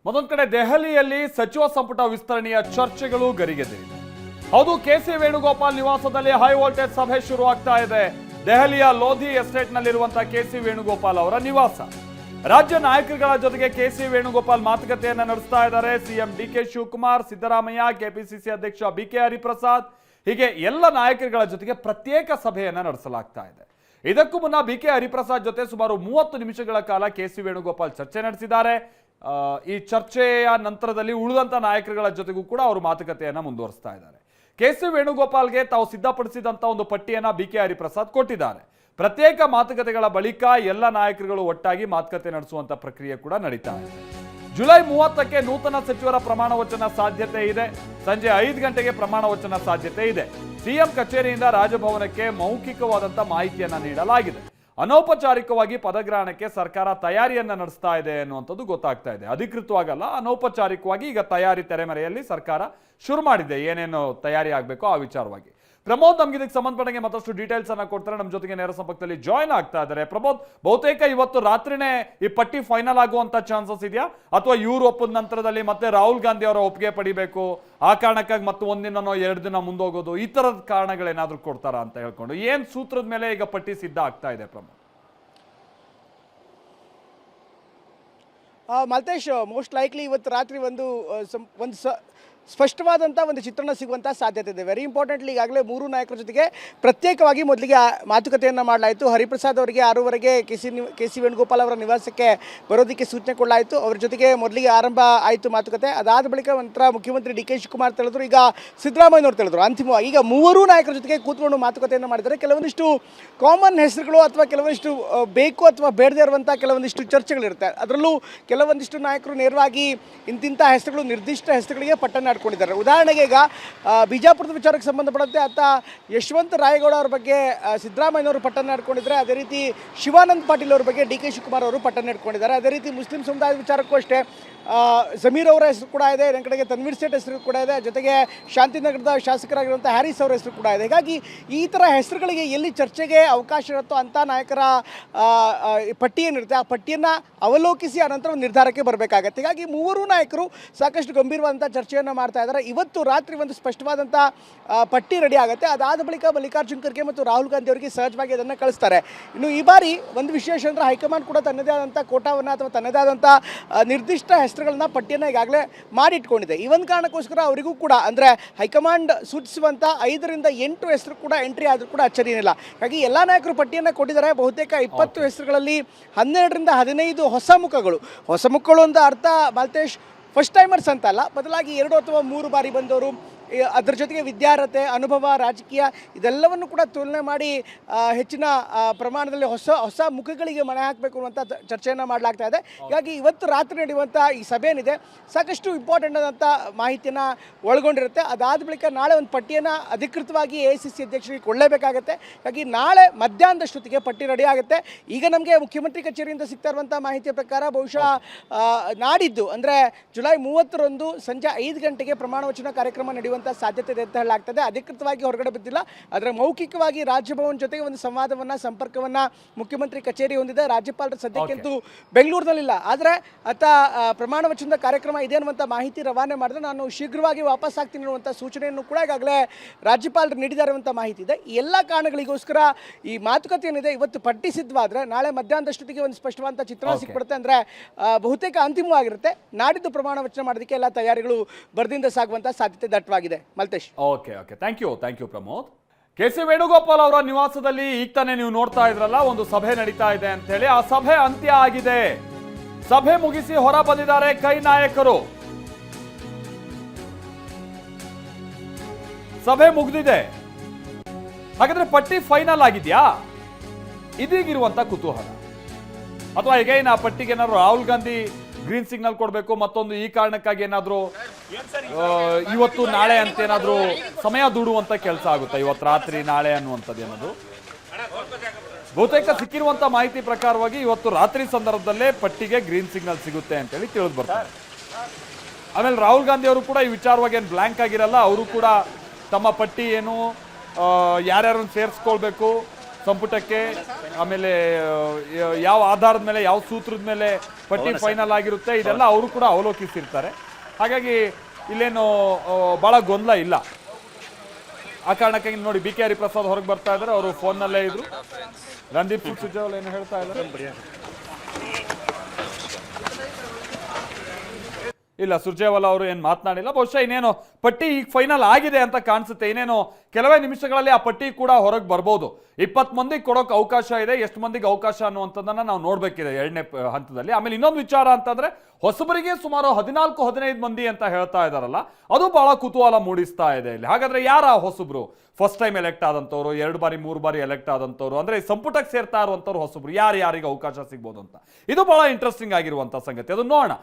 ಮತ್ತೊಂದು ಕಡೆ ದೆಹಲಿಯಲ್ಲಿ ಸಚಿವ ಸಂಪುಟ ವಿಸ್ತರಣೆಯ ಚರ್ಚೆಗಳು ಗರಿಗೆದರಿದೆ. ಹೌದು, ಕೆಸಿ ವೇಣುಗೋಪಾಲ್ ನಿವಾಸದಲ್ಲಿ ಹೈ ವೋಲ್ಟೇಜ್ ಸಭೆ ಶುರು ಆಗ್ತಾ ಇದೆ. ದೆಹಲಿಯ ಲೋಧಿ ಎಸ್ಟೇಟ್ ನಲ್ಲಿರುವಂತಹ ಕೆಸಿ ವೇಣುಗೋಪಾಲ್ ಅವರ ನಿವಾಸ. ರಾಜ್ಯ ನಾಯಕರುಗಳ ಜೊತೆಗೆ ಕೆಸಿ ವೇಣುಗೋಪಾಲ್ ಮಾತುಕತೆಯನ್ನ ನಡೆಸ್ತಾ ಇದ್ದಾರೆ. CM DK Shivakumar, Siddaramaiah, KPCC ಅಧ್ಯಕ್ಷ ಬಿಕೆ ಹರಿಪ್ರಸಾದ್, ಹೀಗೆ ಎಲ್ಲ ನಾಯಕರುಗಳ ಜೊತೆಗೆ ಪ್ರತ್ಯೇಕ ಸಭೆಯನ್ನ ನಡೆಸಲಾಗ್ತಾ ಇದೆ. ಇದಕ್ಕೂ ಮುನ್ನ ಬಿಕೆ ಹರಿಪ್ರಸಾದ್ ಜೊತೆ ಸುಮಾರು 30 ನಿಮಿಷಗಳ ಕಾಲ ಕೆಸಿ ವೇಣುಗೋಪಾಲ್ ಚರ್ಚೆ ನಡೆಸಿದ್ದಾರೆ. ಈ ಚರ್ಚೆಯ ನಂತರದಲ್ಲಿ ಉಳಿದಂತ ನಾಯಕರುಗಳ ಜೊತೆಗೂ ಕೂಡ ಅವರು ಮಾತುಕತೆಯನ್ನ ಮುಂದುವರಿಸ್ತಾ ಇದ್ದಾರೆ. ಕೆಸಿ ವೇಣುಗೋಪಾಲ್ಗೆ ತಾವು ಸಿದ್ಧಪಡಿಸಿದಂತ ಒಂದು ಪಟ್ಟಿಯನ್ನ ಬಿಕೆ ಹರಿಪ್ರಸಾದ್ ಕೊಟ್ಟಿದ್ದಾರೆ. ಪ್ರತ್ಯೇಕ ಮಾತುಕತೆಗಳ ಬಳಿಕ ಎಲ್ಲ ನಾಯಕರುಗಳು ಒಟ್ಟಾಗಿ ಮಾತುಕತೆ ನಡೆಸುವಂತ ಪ್ರಕ್ರಿಯೆ ಕೂಡ ನಡೀತಾ ಇದೆ. ಜುಲೈ 30ಕ್ಕೆ ನೂತನ ಸಚಿವರ ಪ್ರಮಾಣ ವಚನ ಸಾಧ್ಯತೆ ಇದೆ. ಸಂಜೆ 5 ಗಂಟೆಗೆ ಪ್ರಮಾಣ ವಚನ ಸಾಧ್ಯತೆ ಇದೆ. ಸಿಎಂ ಕಚೇರಿಯಿಂದ ರಾಜಭವನಕ್ಕೆ ಮೌಖಿಕವಾದಂತ ಮಾಹಿತಿಯನ್ನ ನೀಡಲಾಗಿದೆ. ಅನೌಪಚಾರಿಕವಾಗಿ ಪದಗ್ರಹಣಕ್ಕೆ ಸರ್ಕಾರ ತಯಾರಿಯನ್ನ ನಡೆಸ್ತಾ ಇದೆ ಅನ್ನುವಂಥದ್ದು ಗೊತ್ತಾಗ್ತಾ ಇದೆ. ಅಧಿಕೃತವಾಗಲ್ಲ, ಅನೌಪಚಾರಿಕವಾಗಿ ಈಗ ತಯಾರಿ ತೆರೆಮರೆಯಲ್ಲಿ ಸರ್ಕಾರ ಶುರು ಮಾಡಿದೆ. ಏನೇನು ತಯಾರಿ ಆಗಬೇಕೋ ಆ ವಿಚಾರವಾಗಿ. ಪ್ರಮೋದ್ ನಮ್ಗೆ ಇದಕ್ಕೆ ಸಂಬಂಧಪಟ್ಟಂಗೆ ಮತ್ತಷ್ಟು ಡೀಟೇಲ್ಸ್ ಅನ್ನ ಕೊಡ್ತಾರೆ. ನಮ್ಮ ಜೊತೆಗೆ ನೇರ ಸಂಪರ್ಕದಲ್ಲಿ ಜಾಯ್ನ್ ಆಗ್ತಾ ಇದ್ದಾರೆ. ಪ್ರಮೋದ್, ಬಹುತೇಕ ಇವತ್ತು ರಾತ್ರಿನೇ ಈ ಪಟ್ಟಿ ಫೈನಲ್ ಆಗುವಂತ ಚಾನ್ಸಸ್ ಇದೆಯಾ, ಅಥವಾ ಇವ್ರು ಒಪ್ಪದ ನಂತರದಲ್ಲಿ ಮತ್ತೆ ರಾಹುಲ್ ಗಾಂಧಿ ಅವರ ಒಪ್ಪಿಗೆ ಪಡಿಬೇಕು, ಆ ಕಾರಣಕ್ಕಾಗಿ ಮತ್ತೆ ಒಂದಿನನೋ 2 ದಿನ ಮುಂದೋಗೋದು, ಈ ತರದ ಕಾರಣಗಳೇನಾದ್ರೂ ಕೊಡ್ತಾರಾ ಅಂತ ಹೇಳ್ಕೊಂಡು ಏನ್ ಸೂತ್ರದ ಮೇಲೆ ಈಗ ಪಟ್ಟಿ ಸಿದ್ಧ ಆಗ್ತಾ ಇದೆ ಪ್ರಮೋದ್? ಮಲ್ತೇಶ್, ಮೋಸ್ಟ್ ಲೈಕ್ಲಿ ಇವತ್ತು ರಾತ್ರಿ ಒಂದು ಸ್ಪಷ್ಟವಾದಂಥ ಒಂದು ಚಿತ್ರಣ ಸಿಗುವಂಥ ಸಾಧ್ಯತೆ ಇದೆ. ವೆರಿ ಇಂಪಾರ್ಟೆಂಟ್ಲಿ ಈಗಾಗಲೇ 3 ನಾಯಕರ ಜೊತೆಗೆ ಪ್ರತ್ಯೇಕವಾಗಿ ಮೊದಲಿಗೆ ಮಾತುಕತೆಯನ್ನು ಮಾಡಲಾಯಿತು. ಹರಿಪ್ರಸಾದ್ ಅವರಿಗೆ 6:15ಗೆ ಕೆಸಿ ವೇಣುಗೋಪಾಲ್ ಅವರ ನಿವಾಸಕ್ಕೆ ಬರೋದಕ್ಕೆ ಸೂಚನೆ ಕೊಡಲಾಯಿತು. ಅವರ ಜೊತೆಗೆ ಮೊದಲಿಗೆ ಆರಂಭ ಆಯಿತು ಮಾತುಕತೆ. ಅದಾದ ಬಳಿಕ ನಂತರ ಮುಖ್ಯಮಂತ್ರಿ ಡಿ ಕೆ ಶಿವಕುಮಾರ್ ತಿಳಿದ್ರು, ಈಗ ಸಿದ್ದರಾಮಯ್ಯನವರು ತಿಳಿದ್ರು. ಅಂತಿಮವಾಗಿ ಈಗ 3 ನಾಯಕರ ಜೊತೆಗೆ ಕೂತ್ಕೊಂಡು ಮಾತುಕತೆಯನ್ನು ಮಾಡಿದ್ದಾರೆ. ಕೆಲವೊಂದಿಷ್ಟು ಕಾಮನ್ ಹೆಸರುಗಳು ಅಥವಾ ಕೆಲವೊಂದಿಷ್ಟು ಬೇಕು ಅಥವಾ ಬೇಡದೇ ಇರುವಂಥ ಕೆಲವೊಂದಿಷ್ಟು ಚರ್ಚೆಗಳಿರುತ್ತೆ. ಅದರಲ್ಲೂ ಕೆಲವೊಂದಿಷ್ಟು ನಾಯಕರು ನೇರವಾಗಿ ಇಂತಿಂಥ ಹೆಸರುಗಳು, ನಿರ್ದಿಷ್ಟ ಹೆಸರುಗಳಿಗೆ ಪಟ್ಟನ್ನು ಹಾಡ್ಕೊಂಡಿದ್ದಾರೆ. ಉದಾಹರಣೆಗೆ ಈಗ ಬಿಜಾಪುರದ ವಿಚಾರಕ್ಕೆ ಸಂಬಂಧಪಟ್ಟಂತೆ ಯಶವಂತ ರಾಯಗೌಡ ಅವರ ಬಗ್ಗೆ ಸಿದ್ದರಾಮಯ್ಯನವರು ಪಟ್ಟನ್ನು ಹಾಡ್ಕೊಂಡಿದ್ದಾರೆ. ಅದೇ ರೀತಿ ಶಿವಾನಂದ ಪಾಟೀಲ್ ಅವರ ಬಗ್ಗೆ ಡಿ ಕೆ ಶಿವಕುಮಾರ್ ಅವರು ಪಟ್ಟನ್ನು ಹಿಡ್ಕೊಂಡಿದ್ದಾರೆ. ಅದೇ ರೀತಿ ಮುಸ್ಲಿಂ ಸಮುದಾಯದ ವಿಚಾರಕ್ಕೂ ಅಷ್ಟೇ ಜಮೀರ್ ಅವರ ಹೆಸರು ಕೂಡ ಇದೆ, ನನ್ನ ಕಡೆಗೆ ತನ್ವೀರ್ ಸೇಠ್ ಹೆಸರು ಕೂಡ ಇದೆ, ಜೊತೆಗೆ ಶಾಂತಿನಗರದ ಶಾಸಕರಾಗಿರುವಂಥ ಹ್ಯಾರಿಸ್ ಅವರ ಹೆಸರು ಕೂಡ ಇದೆ. ಹೀಗಾಗಿ ಈ ಥರ ಹೆಸರುಗಳಿಗೆ ಎಲ್ಲಿ ಚರ್ಚೆಗೆ ಅವಕಾಶ ಇರುತ್ತೋ ಅಂಥ ನಾಯಕರ ಪಟ್ಟಿ ಏನಿರುತ್ತೆ ಆ ಪಟ್ಟಿಯನ್ನು ಅವಲೋಕಿಸಿ ಆನಂತರ ಒಂದು ನಿರ್ಧಾರಕ್ಕೆ ಬರಬೇಕಾಗತ್ತೆ. ಹೀಗಾಗಿ 3 ನಾಯಕರು ಸಾಕಷ್ಟು ಗಂಭೀರವಾದಂಥ ಚರ್ಚೆಯನ್ನು ಮಾಡ್ತಾ ಇದ್ದಾರೆ. ಇವತ್ತು ರಾತ್ರಿ ಒಂದು ಸ್ಪಷ್ಟವಾದಂಥ ಪಟ್ಟಿ ರೆಡಿ ಆಗುತ್ತೆ. ಅದಾದ ಬಳಿಕ ಮಲ್ಲಿಕಾರ್ಜುನ್ ಖರ್ಗೆ ಮತ್ತು ರಾಹುಲ್ ಗಾಂಧಿ ಅವರಿಗೆ ಸಹಜವಾಗಿ ಅದನ್ನು ಕಳಿಸ್ತಾರೆ. ಇನ್ನು ಈ ಬಾರಿ ಒಂದು ವಿಶೇಷ ಅಂದರೆ ಹೈಕಮಾಂಡ್ ಕೂಡ ತನ್ನದೇ ಆದಂಥ ಕೋಟಾವನ್ನು ಅಥವಾ ತನ್ನದೇ ಆದಂಥ ನಿರ್ದಿಷ್ಟ ಹೆಸರುಗಳನ್ನ ಪಟ್ಟಿಯನ್ನು ಈಗಾಗಲೇ ಮಾಡಿಟ್ಕೊಂಡಿದೆ. ಈ ಒಂದು ಕಾರಣಕ್ಕೋಸ್ಕರ ಅವರಿಗೂ ಕೂಡ ಅಂದರೆ ಹೈಕಮಾಂಡ್ ಸೂಚಿಸುವಂಥ 5 ರಿಂದ 8 ಹೆಸರು ಕೂಡ ಎಂಟ್ರಿ ಆದರೂ ಕೂಡ ಅಚ್ಚರಿಯೇನಿಲ್ಲ. ಹಾಗಾಗಿ ಎಲ್ಲ ನಾಯಕರು ಪಟ್ಟಿಯನ್ನು ಕೊಟ್ಟಿದ್ದಾರೆ. ಬಹುತೇಕ 20 ಹೆಸರುಗಳಲ್ಲಿ 12 ರಿಂದ 15 ಹೊಸ ಮುಖಗಳು ಅಂತ ಅರ್ಥ ಮಲ್ತೇಶ್ ಫಸ್ಟ್ ಟೈಮರ್ಸ್ ಅಂತ ಅಲ್ಲ, ಬದಲಾಗಿ 2 ಅಥವಾ 3 ಬಾರಿ ಬಂದವರು, ಅದರ ಜೊತೆಗೆ ವಿದ್ಯಾರ್ಹತೆ, ಅನುಭವ, ರಾಜಕೀಯ ಇದೆಲ್ಲವನ್ನು ಕೂಡ ತುಲನೆ ಮಾಡಿ ಹೆಚ್ಚಿನ ಪ್ರಮಾಣದಲ್ಲಿ ಹೊಸ ಮುಖಗಳಿಗೆ ಮಣೆ ಹಾಕಬೇಕು ಅನ್ನುವಂಥ ಚರ್ಚೆಯನ್ನು ಮಾಡಲಾಗ್ತಾ ಇದೆ. ಹೀಗಾಗಿ ಇವತ್ತು ರಾತ್ರಿ ನಡೆಯುವಂಥ ಈ ಸಭೆ ಏನಿದೆ ಸಾಕಷ್ಟು ಇಂಪಾರ್ಟೆಂಟ್ ಆದಂಥ ಮಾಹಿತಿಯನ್ನು ಒಳಗೊಂಡಿರುತ್ತೆ. ಅದಾದ ಬಳಿಕ ನಾಳೆ ಒಂದು ಪಟ್ಟಿಯನ್ನು ಅಧಿಕೃತವಾಗಿ AICC ಅಧ್ಯಕ್ಷರಿಗೆ ಕೊಡಲೇಬೇಕಾಗತ್ತೆ. ಹಾಗಾಗಿ ನಾಳೆ ಮಧ್ಯಾಹ್ನದಷ್ಟೊತ್ತಿಗೆ ಪಟ್ಟಿ ರೆಡಿ ಆಗುತ್ತೆ. ಈಗ ನಮಗೆ ಮುಖ್ಯಮಂತ್ರಿ ಕಚೇರಿಯಿಂದ ಸಿಗ್ತಾ ಇರುವಂಥ ಮಾಹಿತಿಯ ಪ್ರಕಾರ ಬಹುಶಃ ನಾಡಿದ್ದು ಅಂದರೆ ಜುಲೈ 30ರಂದು ಸಂಜೆ 5 ಗಂಟೆಗೆ ಪ್ರಮಾಣ ವಚನ ಕಾರ್ಯಕ್ರಮ ನಡೆಯುವಂಥ ಸಾಧ್ಯತೆ ಇದೆ ಅಂತ ಹೇಳಲಾಗ್ತದೆ. ಅಧಿಕೃತವಾಗಿ ಹೊರಗಡೆ ಬಿದ್ದಿಲ್ಲ, ಆದರೆ ಮೌಖಿಕವಾಗಿ ರಾಜಭವನ ಜೊತೆಗೆ ಒಂದು ಸಂಪರ್ಕವನ್ನ ಮುಖ್ಯಮಂತ್ರಿ ಕಚೇರಿ ಹೊಂದಿದೆ. ರಾಜ್ಯಪಾಲರ ಸದ್ಯಕ್ಕಂತೂ ಬೆಂಗಳೂರಿನಲ್ಲಿಲ್ಲ, ಆದರೆ ಪ್ರಮಾಣ ವಚನದ ಕಾರ್ಯಕ್ರಮ ಇದೆ ಅನ್ನುವಂಥ ಮಾಹಿತಿ ರವಾನೆ ಮಾಡಿದ್ರೆ ನಾನು ಶೀಘ್ರವಾಗಿ ವಾಪಸ್ ಆಗ್ತೀನಿ ಅನ್ನುವಂಥ ಸೂಚನೆಯನ್ನು ಕೂಡ ಈಗಾಗಲೇ ರಾಜ್ಯಪಾಲರು ನೀಡಿದ್ದಾರೆ ಅಂತ ಮಾಹಿತಿ ಇದೆ. ಈ ಎಲ್ಲ ಕಾರಣಗಳಿಗೋಸ್ಕರ ಈ ಮಾತುಕತೆ ಏನಿದೆ ಇವತ್ತು ಪಟ್ಟಿ ಸಿದ್ಧವಾದರೆ ನಾಳೆ ಮಧ್ಯಾಹ್ನದಷ್ಟೊತ್ತಿಗೆ ಒಂದು ಸ್ಪಷ್ಟವಾದಂಥ ಚಿತ್ರಣ ಸಿಕ್ಬಿಡುತ್ತೆ. ಅಂದರೆ ಬಹುತೇಕ ಅಂತಿಮವಾಗಿರುತ್ತೆ. ನಾಡಿದ್ದು ಪ್ರಮಾಣ ವಚನ ಮಾಡೋದಕ್ಕೆ ಎಲ್ಲ ತಯಾರಿಗಳು ಬರದಿಂದ ಸಾಗುವಂಥ ಸಾಧ್ಯತೆ ದಟ್ಟವಾಗಿದೆ. Maltesh, okay, thank you Pramod. KC Venugopal ಅವರ ನಿವಾಸದಲ್ಲಿ ಈಗ ತಾನೇ ನೀವು ನೋಡ್ತಾ ಇದ್ರಲ್ಲ, ಒಂದು ಸಭೆ ನಡೀತಾ ಇದೆ ಅಂತ ಹೇಳಿ. ಆ ಸಭೆ ಅಂತ್ಯ ಆಗಿದೆ. ಸಭೆ ಮುಗಿಸಿ ಹೊರ ಬಂದಿದ್ದಾರೆ ಕೈ ನಾಯಕರು. ಸಭೆ ಮುಗಿದಿದೆ. ಹಾಗಾದ್ರೆ ಪಟ್ಟಿ ಫೈನಲ್ ಆಗಿದ್ಯಾ? ಇದೀಗಿರುವಂತ ಕುತೂಹಲ. ಅಥವಾ ಈಗ ಆ ಪಟ್ಟಿಗೆ ಏನಾದ್ರು ರಾಹುಲ್ ಗಾಂಧಿ ಗ್ರೀನ್ ಸಿಗ್ನಲ್ ಕೊಡಬೇಕು, ಮತ್ತೊಂದು ಈ ಕಾರಣಕ್ಕಾಗಿ ಏನಾದ್ರು ಇವತ್ತು ನಾಳೆ ಅಂತ ಏನಾದ್ರು ಸಮಯ ದೂಡುವಂತ ಕೆಲಸ ಆಗುತ್ತೆ ಇವತ್ತು ರಾತ್ರಿ ನಾಳೆ ಅನ್ನುವಂಥದ್ದು ಏನಾದ್ರು? ಬಹುತೇಕ ಸಿಕ್ಕಿರುವಂತ ಮಾಹಿತಿ ಪ್ರಕಾರವಾಗಿ ಇವತ್ತು ರಾತ್ರಿ ಸಂದರ್ಭದಲ್ಲೇ ಪಟ್ಟಿಗೆ ಗ್ರೀನ್ ಸಿಗ್ನಲ್ ಸಿಗುತ್ತೆ ಅಂತೇಳಿ ತಿಳಿದು ಬರ್ತಾರೆ. ಆಮೇಲೆ ರಾಹುಲ್ ಗಾಂಧಿ ಅವರು ಕೂಡ ಈ ವಿಚಾರವಾಗಿ ಏನು ಬ್ಲ್ಯಾಂಕ್ ಆಗಿರಲ್ಲ. ಅವರು ಕೂಡ ತಮ್ಮ ಪಟ್ಟಿ ಏನು ಯಾರ್ಯಾರನ್ನು ಸೇರಿಸ್ಕೊಳ್ಬೇಕು, ಸಂಪುಟಕ್ಕೆ, ಆಮೇಲೆ ಯಾವ ಆಧಾರದ ಮೇಲೆ, ಯಾವ ಸೂತ್ರದ ಮೇಲೆ ಪಟ್ಟಿ ಫೈನಲ್ ಆಗಿರುತ್ತೆ, ಇದೆಲ್ಲ ಅವರು ಕೂಡ ಅವಲೋಕಿಸಿರ್ತಾರೆ. ಹಾಗಾಗಿ ಇಲ್ಲೇನು ಭಾಳ ಗೊಂದಲ ಇಲ್ಲ. ಆ ಕಾರಣಕ್ಕಾಗಿ ನೋಡಿ ಬಿ ಕೆ ಹರಿಪ್ರಸಾದ್ ಹೊರಗೆ ಬರ್ತಾ ಇದ್ದಾರೆ, ಅವರು ಫೋನ್ನಲ್ಲೇ ಇದ್ರು. ರಣದೀಪ್ ಸಿಂಗ್ ಸುರ್ಜೇವಾಲಾ ಏನು ಹೇಳ್ತಾ ಇದ್ದಾರೆ? ಇಲ್ಲ, ಸುರ್ಜೇವಾಲಾ ಅವರು ಏನು ಮಾತನಾಡಿಲ್ಲ. ಬಹುಶಃ ಇನ್ನೇನು ಪಟ್ಟಿ ಈಗ ಫೈನಲ್ ಆಗಿದೆ ಅಂತ ಕಾಣಿಸುತ್ತೆ. ಇನ್ನೇನು ಕೆಲವೇ ನಿಮಿಷಗಳಲ್ಲಿ ಆ ಪಟ್ಟಿ ಕೂಡ ಹೊರಗೆ ಬರ್ಬೋದು. 20 ಮಂದಿಗೆ ಕೊಡೋಕೆ ಅವಕಾಶ ಇದೆ. ಎಷ್ಟು ಮಂದಿಗೆ ಅವಕಾಶ ಅನ್ನುವಂಥದ್ದನ್ನ ನಾವು ನೋಡ್ಬೇಕಿದೆ ಎರಡನೇ ಹಂತದಲ್ಲಿ. ಆಮೇಲೆ ಇನ್ನೊಂದು ವಿಚಾರ ಅಂತಂದ್ರೆ, ಹೊಸಬರಿಗೆ ಸುಮಾರು 14-15 ಮಂದಿ ಅಂತ ಹೇಳ್ತಾ ಇದಾರಲ್ಲ, ಅದು ಬಹಳ ಕುತೂಹಲ ಮೂಡಿಸ್ತಾ ಇದೆ ಇಲ್ಲಿ. ಹಾಗಾದ್ರೆ ಯಾರ ಹೊಸಬ್ರು? ಫಸ್ಟ್ ಟೈಮ್ ಎಲೆಕ್ಟ್ ಆದಂಥವ್ರು, 2 ಬಾರಿ 3 ಬಾರಿ ಎಲೆಕ್ಟ್ ಆದಂಥವ್ರು, ಅಂದ್ರೆ ಸಂಪುಟಕ್ಕೆ ಸೇರ್ತಾ ಇರುವಂಥವ್ರು ಹೊಸಬ್ರು ಯಾರಿಗೆ ಅವಕಾಶ ಸಿಗ್ಬೋದು ಅಂತ, ಇದು ಬಹಳ ಇಂಟ್ರೆಸ್ಟಿಂಗ್ ಆಗಿರುವಂಥ ಸಂಗತಿ. ಅದು ನೋಡೋಣ.